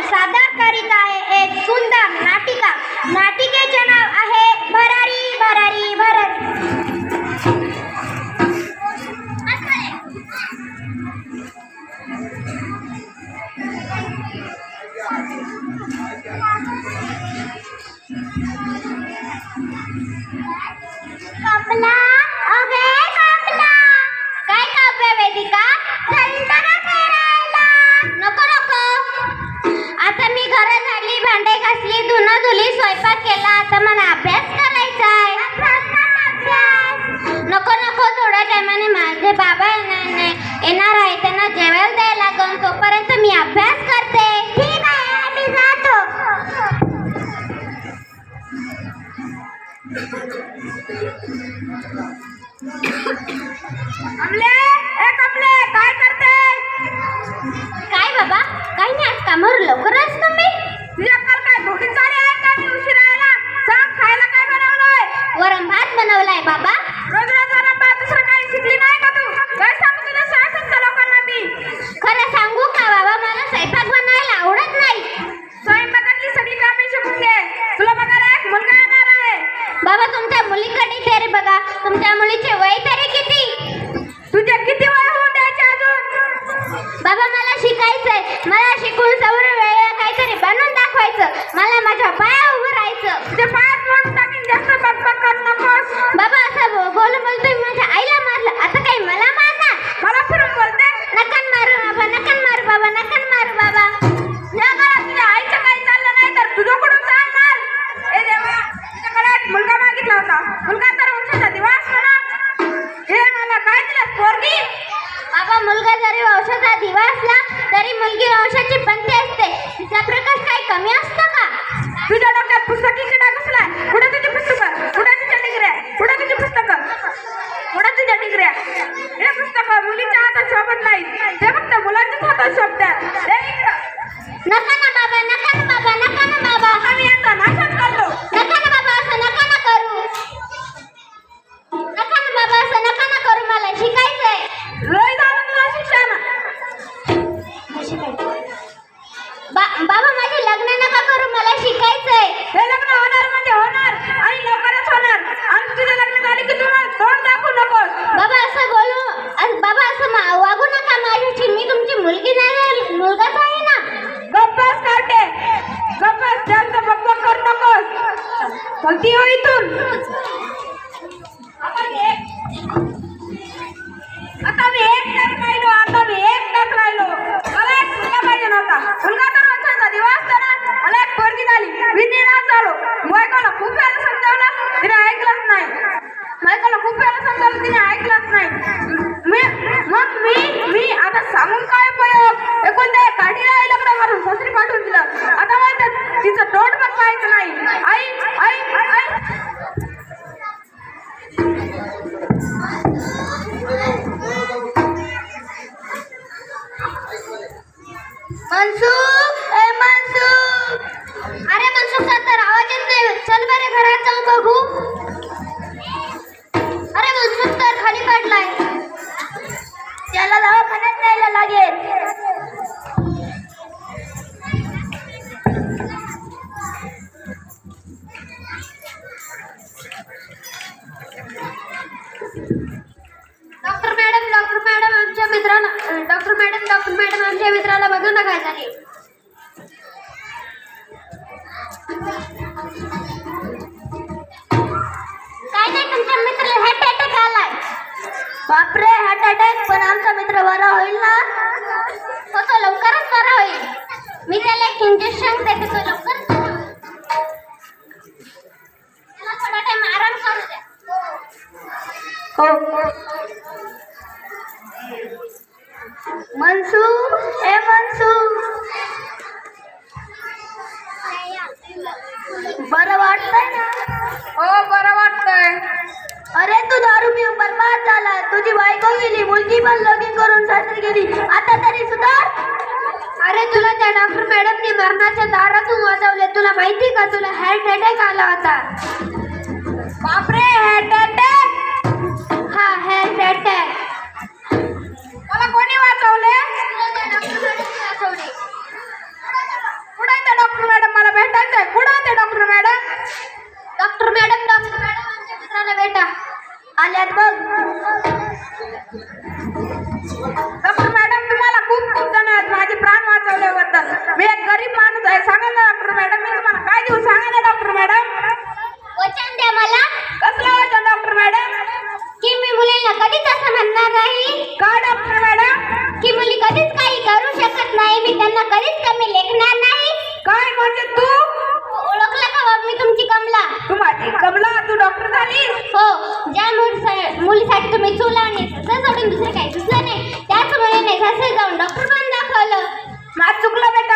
सादर करीत आहे एक सुंदर नाटिका. नाटिकेचे नाव आहे भरारी भरारी भरारी. कमला, अगे कमला, काय काव्य वेदिका? नको नको, आता मी घरात झाडली, भांडे घासली, धुणं धुली, स्वयंपाक केला, आता मला अभ्यास करायचा आहे. नको नको, थोड्या टायमाने माझे बाबा येणार आहे, त्यांना जेवायला द्यायला लागून, तोपर्यंत मी अभ्यास करते. ठीक आहे, मी जातो. कमले, ए कमले, काय करते? काय बाबा, काही नाही, आज कामावर लवकर असतो मी. तुझी अक्कल काय धोकी चालली आहे का? मी उशिरा यायला. सांग, खायला काय बनवलंय? वरण भात बनवलाय बाबा. रोज रोज वरण भात, दुसरं काही शिकली नाही का तू? काय सांगू तुझ्या शाळेच्या लोकांना मी? खरं सांगू का बाबा, मला स्वयंपाक बनवायला आवडत नाही. स्वयंपाकातली सगळी कामे शिकून घे. तुला बघायला एक मुलगा येणार आहे. बाबा, तुमच्या मुलीकडे तरी बघा, तुमच्या मुलीचे वय तरी किती? तुझे किती वय होऊन द्यायचे अजून? बाबा, मला शिकायचंय. मला शिकून सौर वेळेला काहीतरी बनवून दाखवायचं. मला माझ्या पाया उभं राहायचं. तुझ्या पायात म्हणून टाकीन, जास्त बकबक करू नकोस. बाबा, असं बोलून तुम्ही माझ्या आईला मारलं, आता काही मला मारणार? मला फिरून बोलते. नकन मारू बाबा, नकन मारू बाबा, नकन मारू बाबा. या घरात तुझ्या आईचं काही चाललं नाही तर तुझ्याकडून चालणार. ए देवा, तुझ्याकडे एक मुलगा मागितला होता. मुलगा तर वंशाचा दिवा असतो ना. हे मला काय दिलं पोरगी? बाबा, मुलगा जरी वंशाचा दिवा असला तरी मुलगी वंशाची पंथी असते. तिचा प्रकाश काही कमी असतो का? तुझ्या डोक्यात पुस्तकी किडा घुसलाय. कुठे तुझी पुस्तकं? कुठे तुझ्या डिग्र्या? कुठे तुझी पुस्तकं? कुठे तुझ्या डिग्र्या? हे पुस्तकं मुलीच्या हातात शोभत नाही, ते फक्त मुलांच्याच हातात शोभतात. नका ना बाबा, नका ना बाबा, नका ना बाबा. आम्ही यांचा नाशच करतो. नका ना बाबा, असं नका ना करू. नका ना बाबा, असं नका ना करू. मला शिकायचंय. लय झालं तुझं शिक्षण. बाबा, माझे लग्न नका करू, मला शिकायचंय. हे लग्न होणार म्हणजे होणार आणि लवकरच होणार. आणि तुझं लग्न झाले की तुम्हाला तोंड दाखवू नकोस. बाबा, असं बोलू, बाबा असं वागू नका माझ्याशी. मी तुमची मुलगी नाही, मुलगाच आहे ना. गप्पच काढते, गप्पच, जास्त बकबक करू नकोस. चलती हो इथून. आता मी एकटाच राहिलो, आता मी एकटाच राहिलो. मला एक मुलगा पाहिजे नव्हता. मुलगा तर वंशाचा दिवा असतो ना. मला एक पोरगी झाली, मी निराश झालो. बायकोला खूप वेळा समजावलं, तिने ऐकलंच नाही. बायकोला खूप वेळा समजावलं, तिने ऐकलंच नाही. मी आता सांगून काय उपयोग? एकोणत्या काठीला आई लग्न करून सासरी पाठवून दिलं. आता माहिती तिचं तोंड पण पाहायचं नाही. आई आई आई. मनसुख, ए मनसुख. अरे मनसुख सर, तर आवाज येत नाही. चल बरे घरात जाऊ बघू. अरे मनसुख तर खाली पडलाय. त्याला दवाखान्यात जायला लागेल. डॉक्टर मॅडम, आमच्या मित्राला आमच्या मित्राला बघा ना काय झाले. काय नाही, तुमच्या मित्राला हार्ट अटॅक आलाय. बापरे, हार्ट अटॅक? पण आमचा मित्र बरा होईल ना? तो लवकरच बरा होईल. मी त्याला एक इंजेक्शन देते, तो लवकरच बरा होईल. त्याला थोडा टाइम आराम करू द्या. हो. मनसू, ए मनसू, बरं वाटतंय ना? हो, बरं वाटतंय. अरे, तू दारू पिऊन बरबाद झाला. तुझी बायको गेली, मुलगी पण लगीन करून सासरी गेली. आता तरी सुधार. अरे, तुला त्या डॉक्टर मॅडमनी मरणाच्या दारातून वाजवले. तुला माहिती का? तुला हार्ट अटॅक आला होता. बापरे, हार्ट अटॅक? हा, हार्ट अटॅक. मला कोणी वाचवले? डॉक्टर मॅडम तुम्हाला खूप खूप धन्यवाद माझे प्राण वाचवल्याबद्दल. मी एक गरीब माणूस आहे. सांगा ना डॉक्टर मॅडम मी तुम्हाला काय देऊ सांगा ना डॉक्टर मॅडम. वचन द्या मला कसलं वचन डॉक्टर मॅडम? की मी मुलींना कधीच असं म्हणणार नाही काय डॉक्टर मॅडम? की मुली कधीच काही करू शकत नाही. मी त्यांना कधीच कमी लेखणार नाही. काय म्हणजे तू ओळखला का बाब मी तुमची कमला? तू माझी कमला तू डॉक्टर झाली? हो, ज्या मुलीसाठी तुम्ही चूल आणि ससं सोडून दुसरं काही दुसरं नाही त्याच मुलीने ससं जाऊन डॉक्टर पण दाखवलं. माझं चुकलं बेटा.